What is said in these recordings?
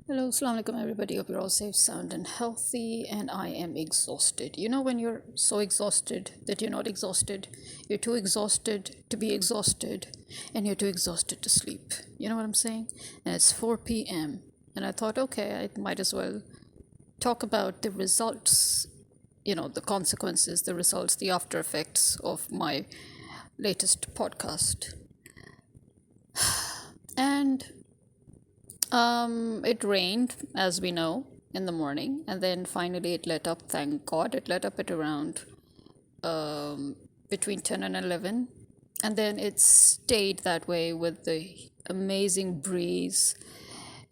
Hello, assalamu alaikum everybody. Hope you're all safe, sound, and healthy. And I am exhausted. You know, when you're so exhausted that you're not exhausted, you're too exhausted to be exhausted, and you're too exhausted to sleep. You know what I'm saying? And it's 4 p.m. And I thought, okay, I might as well talk about the results, the consequences, the results, the after effects of my latest podcast. And it rained, as we know, in the morning, and then finally it let up. Thank God, it let up at around between 10 and 11, and then it stayed that way with the amazing breeze.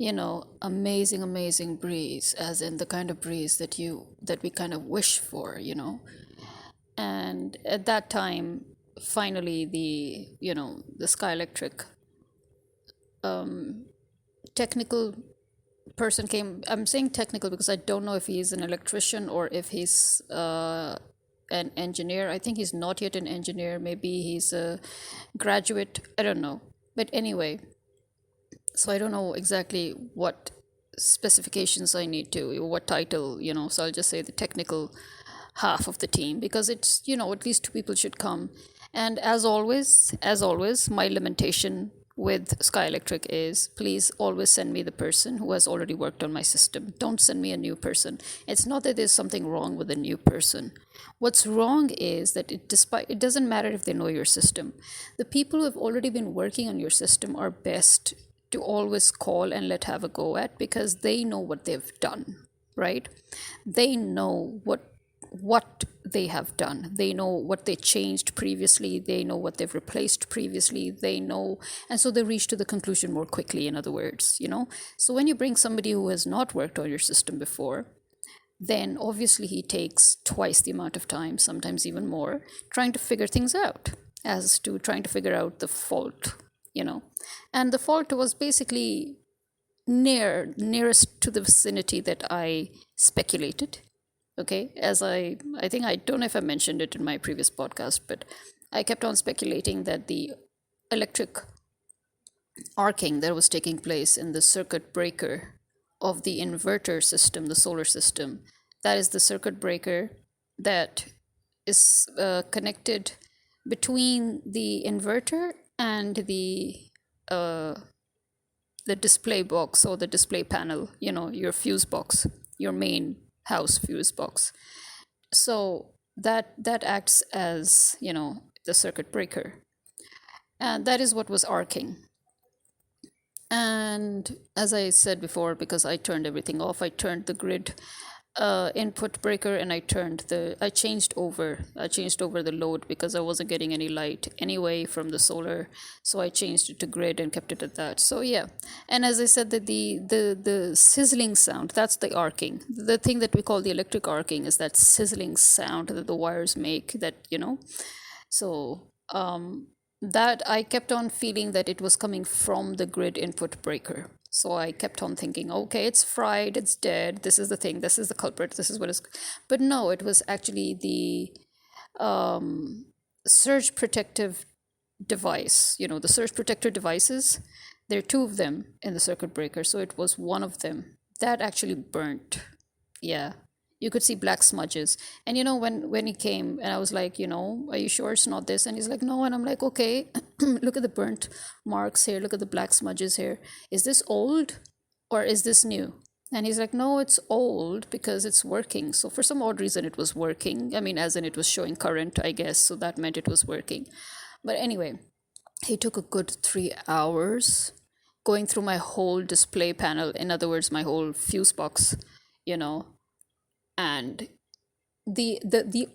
Amazing breeze, as in the kind of breeze that we kind of wish for. And at that time, finally, the Sky Electric technical person came. I'm saying technical because I don't know if he's an electrician or if he's an engineer. I think he's not yet an engineer. Maybe he's a graduate. I don't know. But anyway, so I don't know exactly what specifications I need to, what title. So I'll just say the technical half of the team, because it's, at least two people should come. And as always, my lamentation with Sky Electric is, please always send me the person who has already worked on my system. Don't send me a new person. It's not that there's something wrong with a new person. What's wrong is that it doesn't matter if they know your system. The people who have already been working on your system are best to always call and let have a go at, because they know what they've done, right? They know what they have done. They know what they changed previously. They know what they've replaced previously. They know, and so they reach to the conclusion more quickly, in other words. So when you bring somebody who has not worked on your system before, then obviously he takes twice the amount of time, sometimes even more, trying to figure things out, as to trying to figure out the fault. And the fault was basically nearest to the vicinity that I speculated. Okay, as I think, I don't know if I mentioned it in my previous podcast, but I kept on speculating that the electric arcing that was taking place in the circuit breaker of the inverter system, the solar system, that is the circuit breaker that is connected between the inverter and the display box, or the display panel, your fuse box, your main house fuse box. So that acts as, the circuit breaker, and that is what was arcing. And as I said before, because I turned everything off, I turned the grid input breaker, and I changed over the load, because I wasn't getting any light anyway from the solar. So I changed it to grid and kept it at that. So yeah. And as I said, that the sizzling sound, that's the arcing. The thing that we call the electric arcing is that sizzling sound that the wires make, so that I kept on feeling that it was coming from the grid input breaker. So I kept on thinking, okay, it's fried, it's dead, this is the thing, this is the culprit, this is what is. But no, it was actually the surge protective device. The surge protector devices, there are two of them in the circuit breaker. So it was one of them that actually burnt. Yeah. You could see black smudges. And when he came, and I was like, are you sure it's not this? And he's like, no. And I'm like, okay, look at the burnt marks here, look at the black smudges here. Is this old or is this new? And he's like, no, it's old because it's working. So for some odd reason it was working. I mean, as in it was showing current, I guess, so that meant it was working. But anyway, he took a good 3 hours going through my whole display panel, in other words, my whole fuse box, and the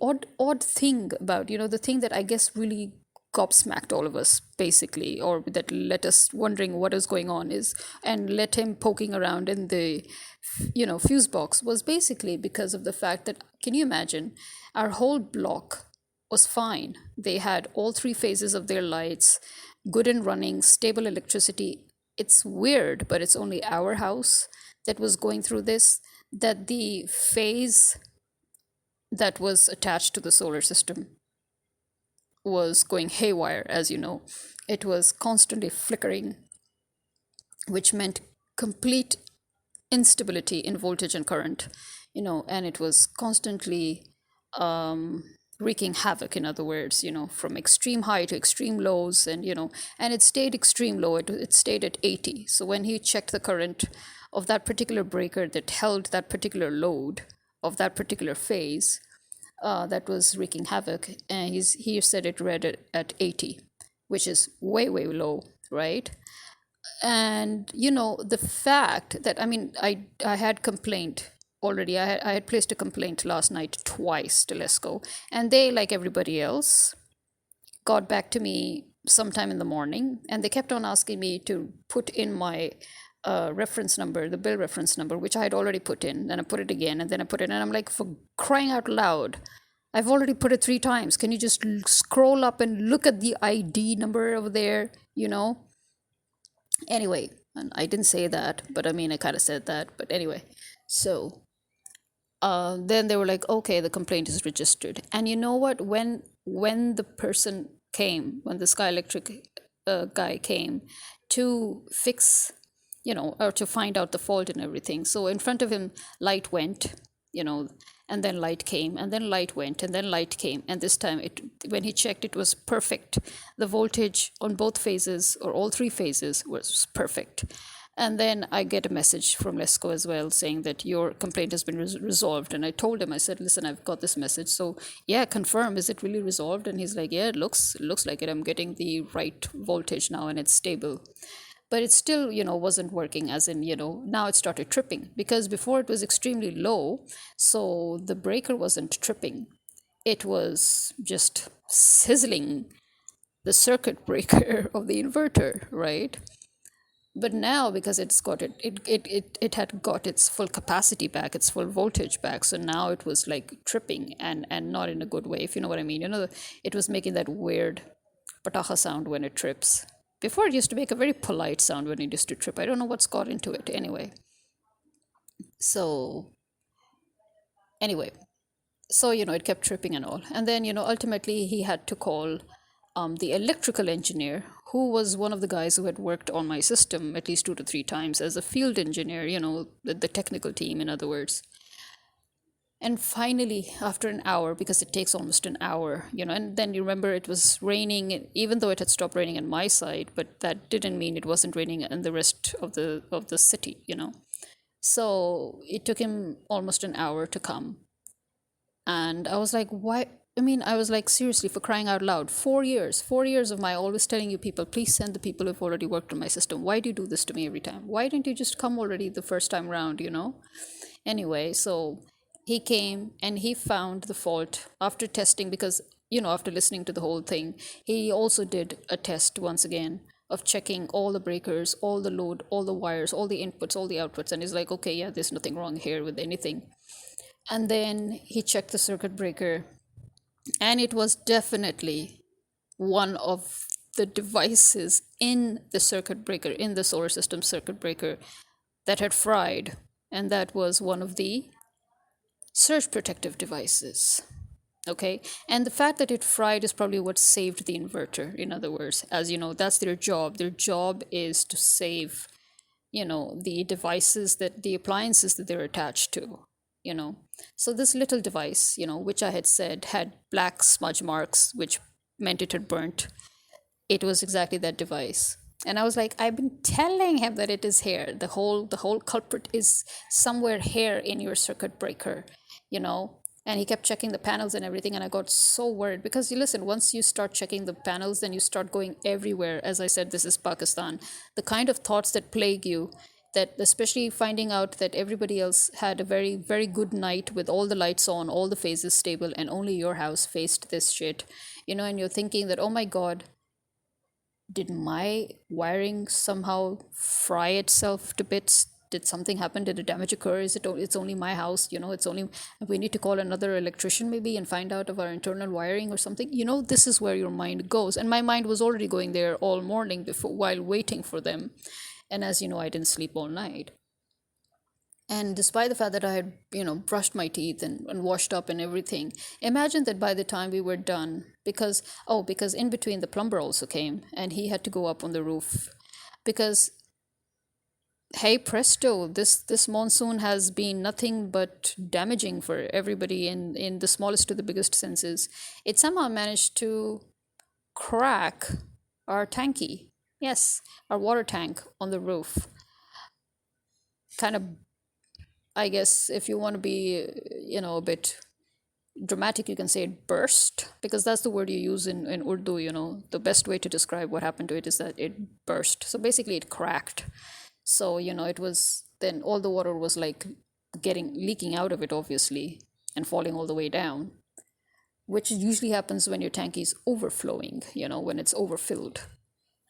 odd thing about, the thing that I guess really gobsmacked all of us, basically, or that let us wondering what is going on, is, and let him poking around in the fuse box, was basically because of the fact that, can you imagine, our whole block was fine. They had all three phases of their lights good and running, stable electricity. It's weird, but it's only our house that was going through this, that the phase that was attached to the solar system was going haywire, as you know. It was constantly flickering, which meant complete instability in voltage and current, and it was constantly um, wreaking havoc, in other words, from extreme high to extreme lows, and it stayed extreme low. It stayed at 80. So when he checked the current of that particular breaker that held that particular load of that particular phase, that was wreaking havoc, and he said it read it at 80, which is way, way low, right? And the fact that, I mean, I had complained already. I had placed a complaint last night twice to LESCO, and they, like everybody else, got back to me sometime in the morning, and they kept on asking me to put in my reference number, the bill reference number, which I had already put in. Then I put it again, and then I put it in, and I'm like, for crying out loud, I've already put it 3 times. Can you just scroll up and look at the ID number over there, Anyway, and I didn't say that, but I mean, I kind of said that. But anyway, so then they were like, okay, the complaint is registered. And you know what? When the person came, when the Sky Electric guy came to fix, or to find out the fault and everything. So in front of him, light went, and then light came, and then light went, and then light came. And this time, when he checked, it was perfect. The voltage on both phases, or all 3 phases, was perfect. And then I get a message from LESCO as well saying that your complaint has been resolved. And I told him, I said, listen, I've got this message. So yeah, confirm, is it really resolved? And he's like, yeah, it looks like it. I'm getting the right voltage now and it's stable. But it still, wasn't working, as in, now it started tripping, because before it was extremely low. So the breaker wasn't tripping. It was just sizzling the circuit breaker of the inverter, right? But now, because it had got its full capacity back, its full voltage back, so now it was like tripping, and not in a good way, if you know what I mean. It was making that weird pataha sound when it trips. Before, it used to make a very polite sound when it used to trip. I don't know what's got into it anyway. So anyway, so it kept tripping and all. And then ultimately he had to call the electrical engineer, who was one of the guys who had worked on my system at least 2 to 3 times as a field engineer, the technical team, in other words. And finally, after an hour, because it takes almost an hour, and then you remember it was raining, even though it had stopped raining on my side, but that didn't mean it wasn't raining in the rest of the city, So it took him almost an hour to come. And I was like, why? I mean, I was like, seriously, for crying out loud, 4 years of my always telling you people, please send the people who've already worked on my system. Why do you do this to me every time? Why didn't you just come already the first time around, Anyway, so he came and he found the fault after testing, because, after listening to the whole thing, he also did a test once again of checking all the breakers, all the load, all the wires, all the inputs, all the outputs. And he's like, okay, yeah, there's nothing wrong here with anything. And then he checked the circuit breaker, and it was definitely one of the devices in the circuit breaker, in the solar system circuit breaker, that had fried. And that was one of the surge protective devices. Okay, and the fact that it fried is probably what saved the inverter. In other words, as you know, that's their job. Their job is to save, the devices, the appliances that they're attached to. So this little device, which I had said had black smudge marks, which meant it had burnt, it was exactly that device. And I was like, I've been telling him that it is here. The whole culprit is somewhere here in your circuit breaker, And he kept checking the panels and everything, and I got so worried, because you listen, once you start checking the panels, then you start going everywhere. As I said, this is Pakistan. The kind of thoughts that plague you, that especially finding out that everybody else had a very, very good night with all the lights on, all the phases stable, and only your house faced this shit, and you're thinking that, oh my God, did my wiring somehow fry itself to bits? Did something happen? Did a damage occur? It's only my house, it's only, we need to call another electrician maybe and find out of our internal wiring or something. This is where your mind goes. And my mind was already going there all morning before, while waiting for them. And as you know, I didn't sleep all night. And despite the fact that I had, brushed my teeth and washed up and everything, imagine that by the time we were done, because in between the plumber also came, and he had to go up on the roof, because Hey presto, this monsoon has been nothing but damaging for everybody in the smallest to the biggest senses. It somehow managed to crack our tanky. Yes, our water tank on the roof. Kind of, I guess, if you want to be, a bit dramatic, you can say it burst, because that's the word you use in Urdu. The best way to describe what happened to it is that it burst. So basically, it cracked. So, it was then all the water was like getting leaking out of it, obviously, and falling all the way down, which usually happens when your tank is overflowing, when it's overfilled.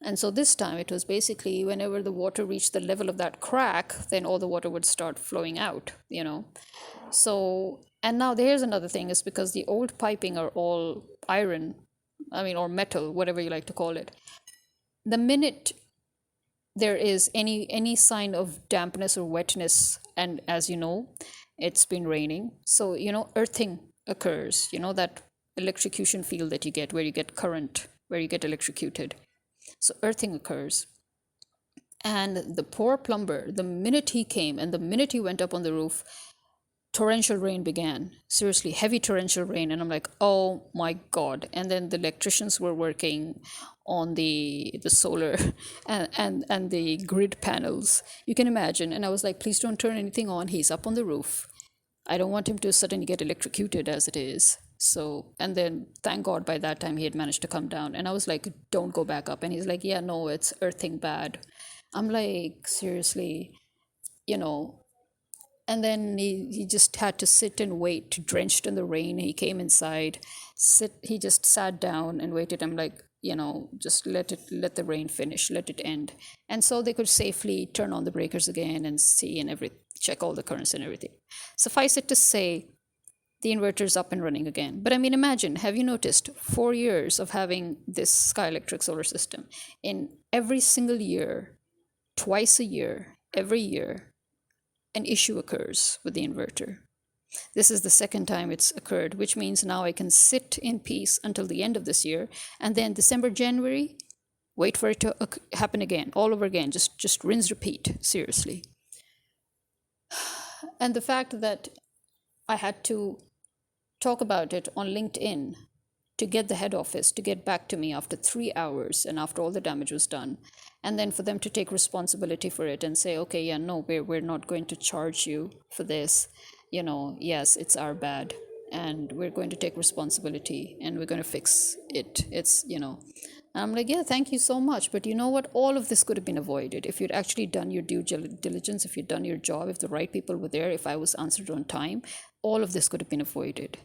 And so this time it was basically whenever the water reached the level of that crack, then all the water would start flowing out. So, and now there's another thing is because the old piping are all iron, I mean, or metal, whatever you like to call it. The minute there is any sign of dampness or wetness, and as you know, it's been raining, so earthing occurs, that electrocution field that you get where you get current, where you get electrocuted. So earthing occurs. And the poor plumber, the minute he came and the minute he went up on the roof, torrential rain began. Seriously, heavy torrential rain. And I'm like, oh my God. And then the electricians were working on the solar and the grid panels. You can imagine. And I was like, please don't turn anything on. He's up on the roof. I don't want him to suddenly get electrocuted as it is. So, and then thank God by that time he had managed to come down. And I was like, don't go back up. And he's like, yeah, no, it's earthing bad. I'm like, seriously, you know. And then he just had to sit and wait, drenched in the rain. He came inside, he just sat down and waited. I'm like, just let the rain finish, let it end. And so they could safely turn on the breakers again and see and check all the currents and everything. Suffice it to say, the inverter's up and running again. But I mean, imagine, have you noticed 4 years of having this Sky Electric solar system? In every single year, twice a year, every year, an issue occurs with the inverter. This is the second time it's occurred, which means now I can sit in peace until the end of this year, and then December, January, wait for it to happen again, all over again. Just rinse, repeat, seriously. And the fact that I had to talk about it on LinkedIn to get the head office to get back to me after 3 hours and after all the damage was done, and then for them to take responsibility for it and say, okay, yeah, no, we're not going to charge you for this, yes, it's our bad, and we're going to take responsibility and we're going to fix it. I'm like, yeah, thank you so much, but you know what, all of this could have been avoided if you'd actually done your due diligence, if you'd done your job, if the right people were there, if I was answered on time. All of this could have been avoided,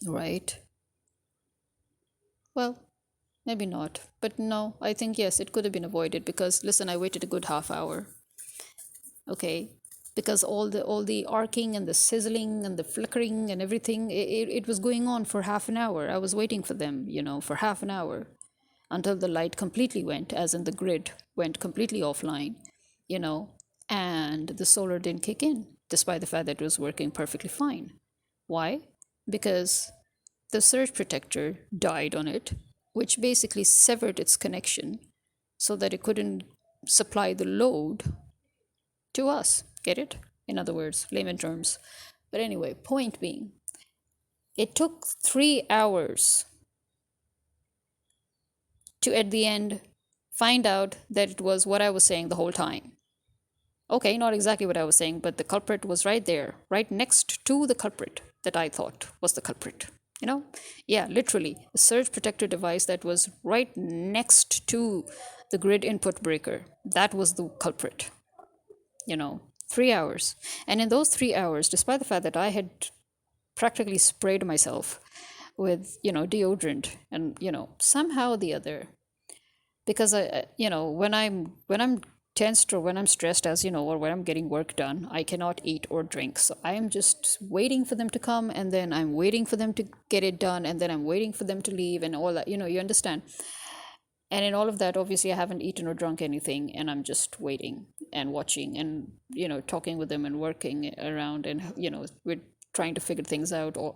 right? Well, maybe not. But no, I think yes, it could have been avoided because listen, I waited a good half hour. Okay. Because all the arcing and the sizzling and the flickering and everything, it was going on for half an hour. I was waiting for them, for half an hour until the light completely went, as in the grid went completely offline, you know, and the solar didn't kick in, despite the fact that it was working perfectly fine. Why? Because the surge protector died on it, which basically severed its connection so that it couldn't supply the load to us. Get it? In other words, layman terms. But anyway, point being, it took 3 hours to, at the end, find out that it was what I was saying the whole time. Okay, not exactly what I was saying, but the culprit was right there, right next to the culprit that I thought was the culprit. Yeah, literally a surge protector device that was right next to the grid input breaker, that was the culprit. 3 hours. And in those 3 hours, despite the fact that I had practically sprayed myself with deodorant, and somehow or the other, because when I'm tensed or when I'm stressed, as you know, or when I'm getting work done, I cannot eat or drink. So I am just waiting for them to come, and then I'm waiting for them to get it done, and then I'm waiting for them to leave, and all that. You understand. And in all of that, obviously, I haven't eaten or drunk anything, and I'm just waiting and watching and talking with them and working around, and we're trying to figure things out, or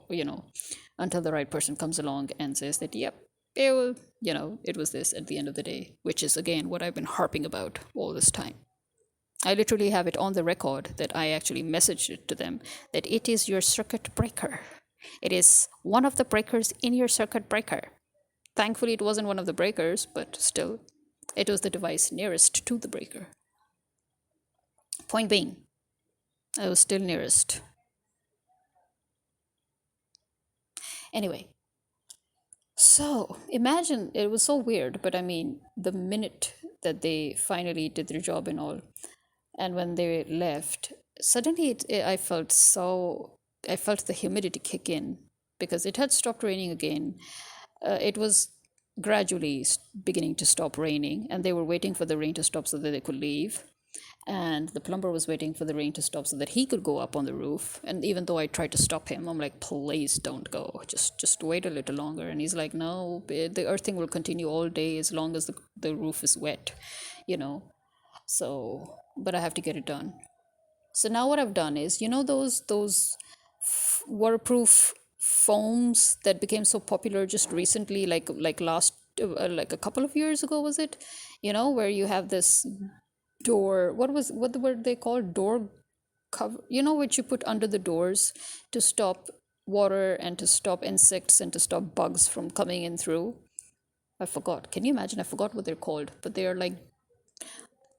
until the right person comes along and says that, yep, it was this at the end of the day, which is again what I've been harping about all this time. I literally have it on the record that I actually messaged it to them that it is your circuit breaker. It is one of the breakers in your circuit breaker. Thankfully, it wasn't one of the breakers, but still, it was the device nearest to the breaker. Point being, I was still nearest. Anyway, so imagine it was so weird, but I mean, the minute that they finally did their job and all, and when they left, suddenly I felt the humidity kick in because it had stopped raining again. It was gradually beginning to stop raining, and they were waiting for the rain to stop so that they could leave. And the plumber was waiting for the rain to stop so that he could go up on the roof. And even though I tried to stop him, I'm like, please don't go, just wait a little longer. And he's like, no, the earthing will continue all day as long as the roof is wet, you know. So, but I have to get it done. So now what I've done is, those waterproof foams that became so popular just recently, like last like a couple of years ago, was it? Where you have this door. What were they called? Door cover. Which you put under the doors to stop water and to stop insects and to stop bugs from coming in through. I forgot. Can you imagine? I forgot what they're called, but they are like,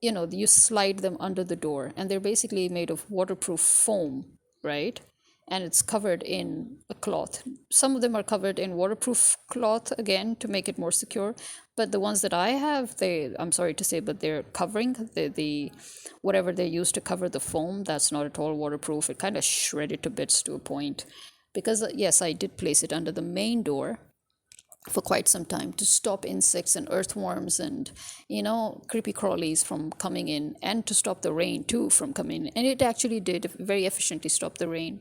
you slide them under the door, and they're basically made of waterproof foam, right? And it's covered in a cloth. Some of them are covered in waterproof cloth again to make it more secure, but the ones that I have, I'm sorry to say, but they're covering the whatever they use to cover the foam, that's not at all waterproof. It kind of shredded to bits to a point, because yes, I did place it under the main door for quite some time to stop insects and earthworms and creepy crawlies from coming in, and to stop the rain too from coming in. And it actually did very efficiently stop the rain.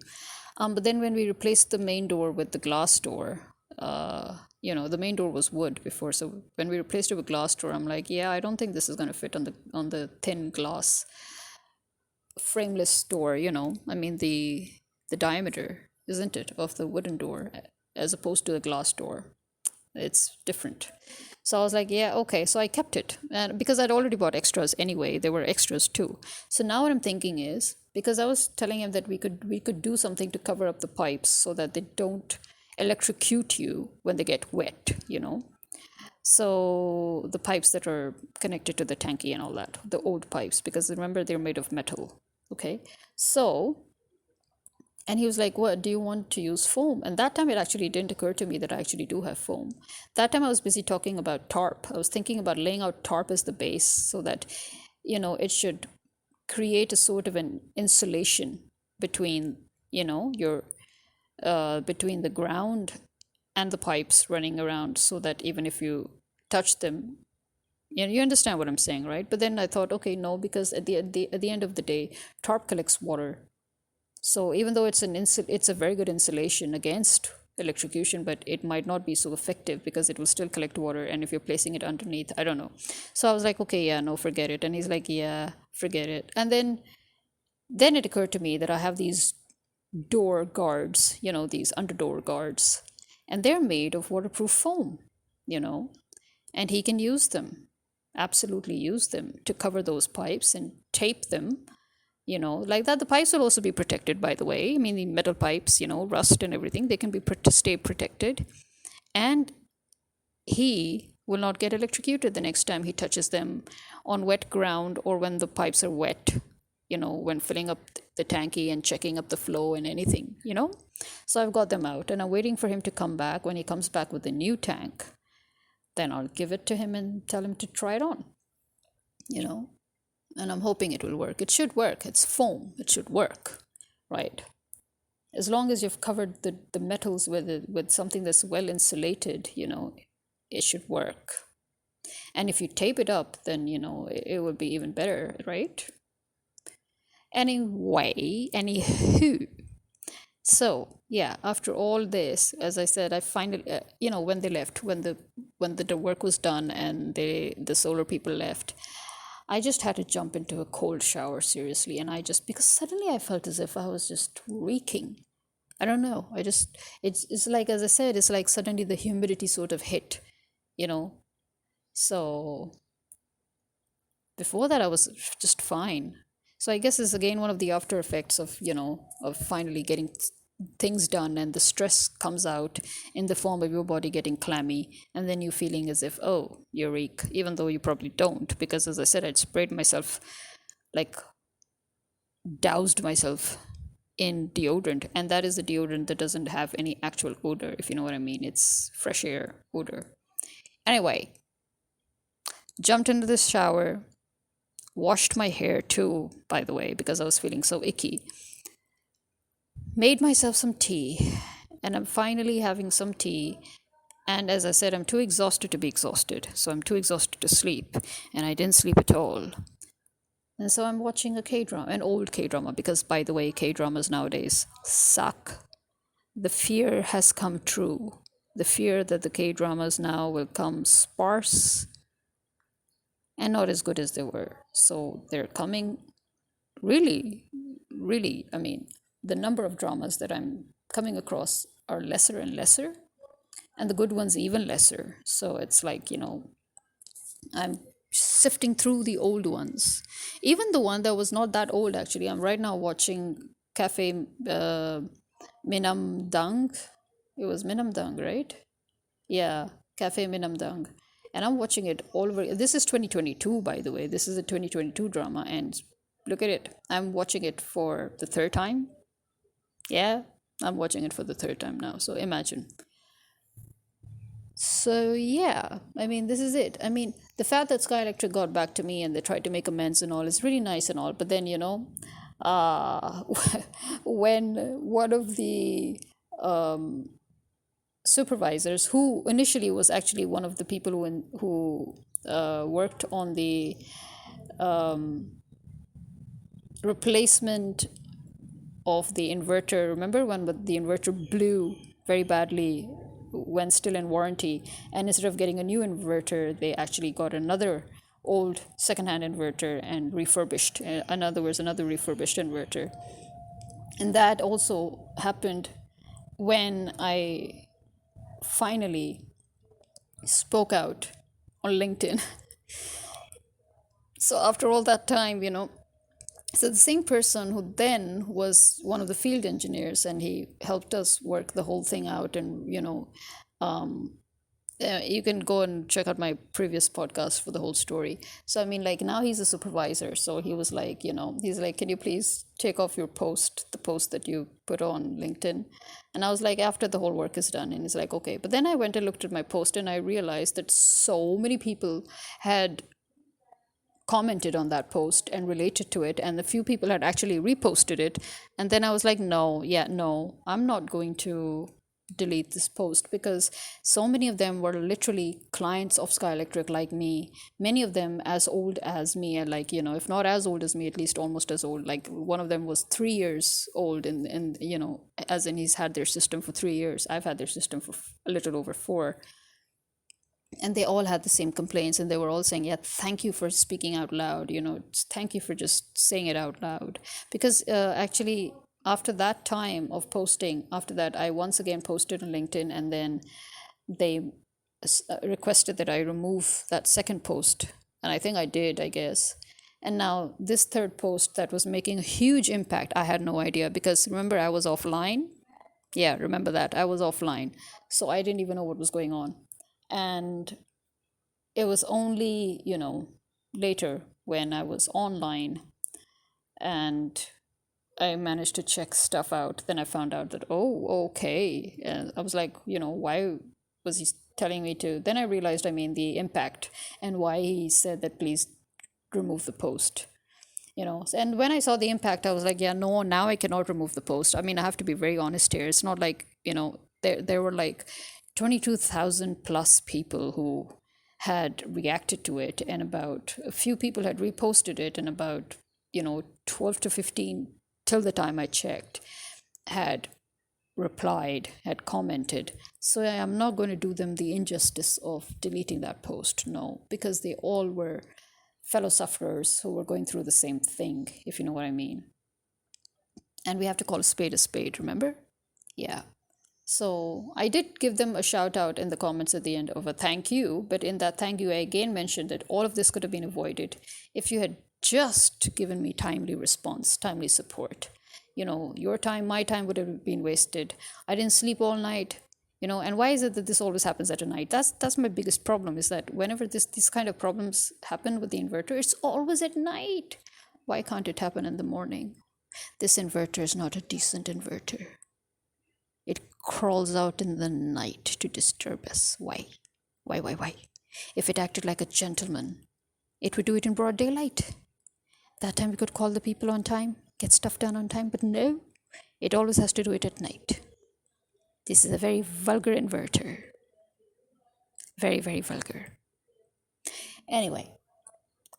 But then when we replaced the main door with the glass door, the main door was wood before, so when we replaced it with glass door, I'm like, yeah, I don't think this is going to fit on the thin glass frameless door. I mean, the diameter, isn't it, of the wooden door as opposed to the glass door, it's different. So I was like, yeah, okay. So I kept it, and because I'd already bought extras anyway, there were extras too. So now what I'm thinking is, because I was telling him that we could do something to cover up the pipes so that they don't electrocute you when they get wet. So the pipes that are connected to the tanky and all that, the old pipes, because remember, they're made of metal. Okay. So, and he was like, what, do you want to use foam? And that time it actually didn't occur to me that I actually do have foam. That time I was busy talking about tarp. I was thinking about laying out tarp as the base so that, it should create a sort of an insulation between, your between the ground and the pipes running around, so that even if you touch them, you understand what I'm saying, right? But then I thought, okay, no, because at the end of the day, tarp collects water. So even though it's a very good insulation against electrocution, but it might not be so effective because it will still collect water. And if you're placing it underneath, I don't know. So I was like, okay, yeah, no, forget it. And he's like, yeah, forget it. And then it occurred to me that I have these door guards, these underdoor guards, and they're made of waterproof foam, and he can use them, absolutely use them to cover those pipes and tape them, like that. The pipes will also be protected, by the way. I mean, the metal pipes, rust and everything, they can stay protected, and he will not get electrocuted the next time he touches them on wet ground, or when the pipes are wet, when filling up the tanky and checking up the flow and anything. So I've got them out, and I'm waiting for him to come back. When he comes back with the new tank, then I'll give it to him and tell him to try it on, and I'm hoping it will work. It should work. It's foam. It should work, right? As long as you've covered the metals with something that's well insulated, it should work. And if you tape it up, then, it would be even better, right? Anywho. So, yeah, after all this, as I said, I finally, when they left, when the work was done and the solar people left, I just had to jump into a cold shower, seriously. And because suddenly I felt as if I was just reeking. I don't know. It's like, as I said, it's like suddenly the humidity sort of hit, you know. So before that, I was just fine. So I guess it's again one of the after effects of, of finally getting things done, and the stress comes out in the form of your body getting clammy, and then you feeling as if, oh, you're weak, even though you probably don't, because as I said, I'd sprayed myself, like doused myself in deodorant, and that is a deodorant that doesn't have any actual odor, if you know what I mean. It's fresh air odor. Anyway, jumped into this shower, washed my hair too, by the way, because I was feeling so icky. Made myself some tea, and I'm finally having some tea. And as I said, I'm too exhausted to be exhausted. So I'm too exhausted to sleep, and I didn't sleep at all. And so I'm watching a K drama, an old K drama, because by the way, K dramas nowadays suck. The fear has come true. The fear that the K dramas now will come sparse and not as good as they were. So they're coming really, really, I mean, the number of dramas that I'm coming across are lesser and lesser, and the good ones even lesser. So it's like, I'm sifting through the old ones. Even the one that was not that old, actually. I'm right now watching Cafe Minam Dang. It was Minam Dang, right? Yeah, Cafe Minam Dang. And I'm watching it all over. This is 2022, by the way. This is a 2022 drama, and look at it. I'm watching it for the third time. Yeah, I'm watching it for the third time now. So imagine. So yeah, I mean, this is it. I mean, the fact that Sky Electric got back to me and they tried to make amends and all is really nice and all. But then, uh, when one of the supervisors, who initially was actually one of the people who worked on the replacement of the inverter. Remember when the inverter blew very badly when still in warranty, and instead of getting a new inverter, they actually got another old secondhand inverter and refurbished. In other words, another refurbished inverter. And that also happened when I finally spoke out on LinkedIn. So after all that time, so the same person who then was one of the field engineers, and he helped us work the whole thing out, and you can go and check out my previous podcast for the whole story. So I mean, like, now he's a supervisor, so he was like, he's like, can you please take off your the post that you put on LinkedIn? And I was like, after the whole work is done. And he's like, okay. But then I went and looked at my post, and I realized that so many people had commented on that post and related to it, and a few people had actually reposted it. And then I was like, no, I'm not going to delete this post, because so many of them were literally clients of Sky Electric, like me, many of them as old as me, and like, if not as old as me, at least almost as old. Like, one of them was 3 years old, and as in he's had their system for 3 years. I've had their system for a little over 4. And they all had the same complaints, and they were all saying, yeah, thank you for speaking out loud, thank you for just saying it out loud. Because actually, after that time of posting, after that, I once again posted on LinkedIn, and then they requested that I remove that second post, and I think I did, I guess. And now this third post that was making a huge impact, I had no idea, because remember, I was offline. Yeah, remember that I was offline, so I didn't even know what was going on. And it was only, later when I was online and I managed to check stuff out, then I found out that, oh, okay. And I was like, why was he telling me to? Then I realized, the impact, and why he said that please remove the post. And when I saw the impact, I was like, yeah, no, now I cannot remove the post. I have to be very honest here. It's not like, there were like 22,000 plus people who had reacted to it, and about a few people had reposted it, and about 12 to 15 till the time I checked had replied, had commented. So I am not going to do them the injustice of deleting that post, no, because they all were fellow sufferers who were going through the same thing, if you know what I mean. And we have to call a spade, remember? Yeah. So I did give them a shout out in the comments at the end of a thank you, but in that thank you, I again mentioned that all of this could have been avoided if you had just given me timely response, timely support. Your time, my time would have been wasted. I didn't sleep all night. And why is it that this always happens at a night? That's my biggest problem, is that whenever these kind of problems happen with the inverter, it's always at night. Why can't it happen in the morning? This inverter is not a decent inverter. It crawls out in the night to disturb us. Why? Why? If it acted like a gentleman, it would do it in broad daylight. That time we could call the people on time, get stuff done on time, but no, it always has to do it at night. This is a very vulgar inverter. Very, very vulgar. Anyway,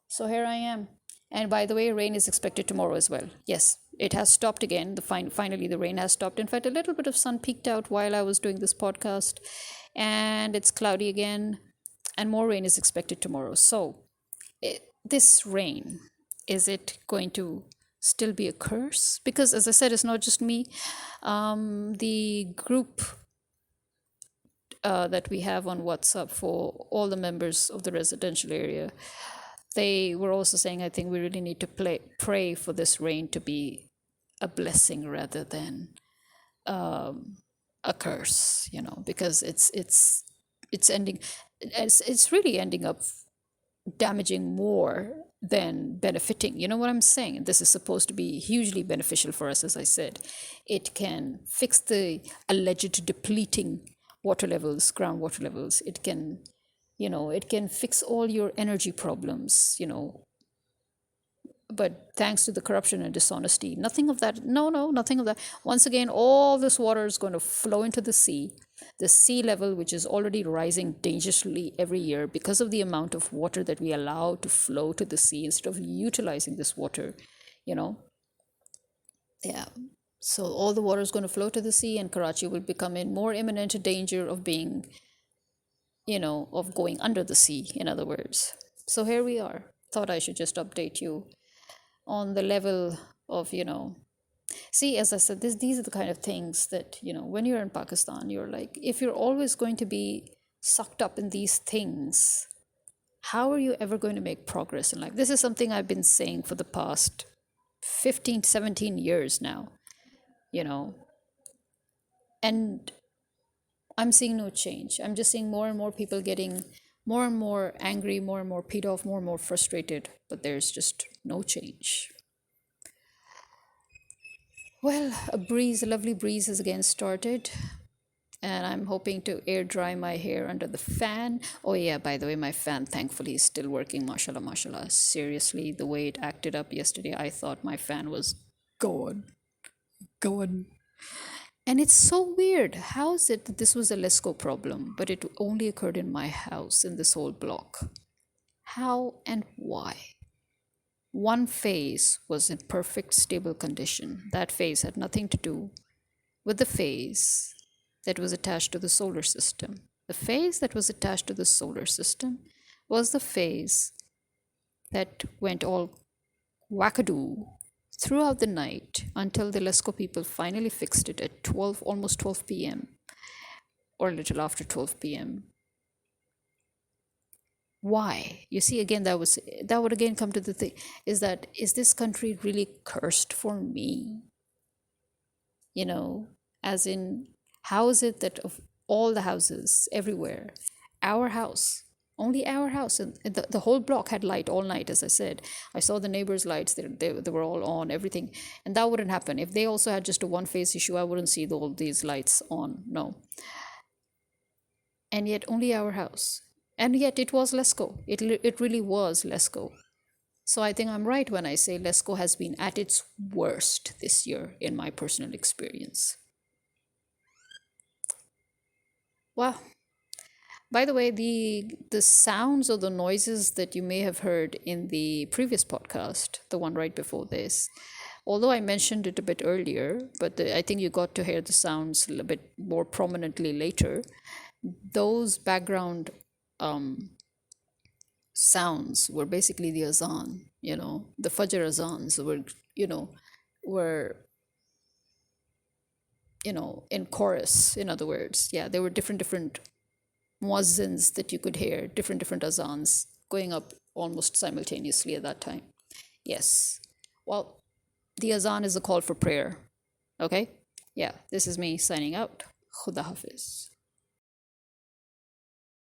so here I am. And by the way, rain is expected tomorrow as well. Yes, it has stopped again. Finally, the rain has stopped. In fact, a little bit of sun peeked out while I was doing this podcast. And it's cloudy again. And more rain is expected tomorrow. So, this rain, is it going to still be a curse? Because, as I said, it's not just me. The group that we have on WhatsApp for all the members of the residential area, they were also saying, I think we really need to pray for this rain to be a blessing rather than a curse, because it's really ending up damaging more than benefiting. You know what I'm saying? This is supposed to be hugely beneficial for us, as I said. It can fix the alleged depleting water levels, groundwater levels. It can fix all your energy problems, but thanks to the corruption and dishonesty, nothing of that. Nothing of that. Once again, all this water is going to flow into the sea level, which is already rising dangerously every year because of the amount of water that we allow to flow to the sea instead of utilizing this water. Yeah. So all the water is going to flow to the sea, and Karachi will become in more imminent danger of being, of going under the sea, in other words. So here we are. Thought I should just update you on the level of, see, as I said, these are the kind of things that, when you're in Pakistan, you're like, if you're always going to be sucked up in these things, how are you ever going to make progress in life? This is something I've been saying for the past 15, 17 years now, and I'm seeing no change. I'm just seeing more and more people getting more and more angry, more and more peed off, more and more frustrated, but there's just no change. Well, a lovely breeze has again started, and I'm hoping to air dry my hair under the fan. Oh yeah, by the way, my fan thankfully is still working, mashallah, mashallah. Seriously, the way it acted up yesterday, I thought my fan was gone. And it's so weird. How is it that this was a LESCO problem, but it only occurred in my house, in this whole block? How and why? One phase was in perfect stable condition. That phase had nothing to do with the phase that was attached to the solar system. The phase that was attached to the solar system was the phase that went all wackadoo throughout the night until the LESCO people finally fixed it at almost 12 p.m. or a little after 12 p.m. Why? You see, again, that would again come to the thing, is this country really cursed for me? As in, how is it that of all the houses everywhere, our house, only our house, and the whole block had light all night, as I said. I saw the neighbors' lights, they were all on, everything. And that wouldn't happen. If they also had just a one-phase issue, I wouldn't see all these lights on, no. And yet only our house. And yet it was LESCO. It really was LESCO. So I think I'm right when I say LESCO has been at its worst this year in my personal experience. Wow. By the way, the sounds or the noises that you may have heard in the previous podcast, the one right before this, although I mentioned it a bit earlier, but I think you got to hear the sounds a little bit more prominently later. Those background sounds were basically the azan, the Fajr azans were in chorus, in other words. Yeah, there were different muazzins that you could hear, different azans going up almost simultaneously at that time. Yes. Well, the azan is a call for prayer. Okay? Yeah, this is me signing out. Khuda Hafiz.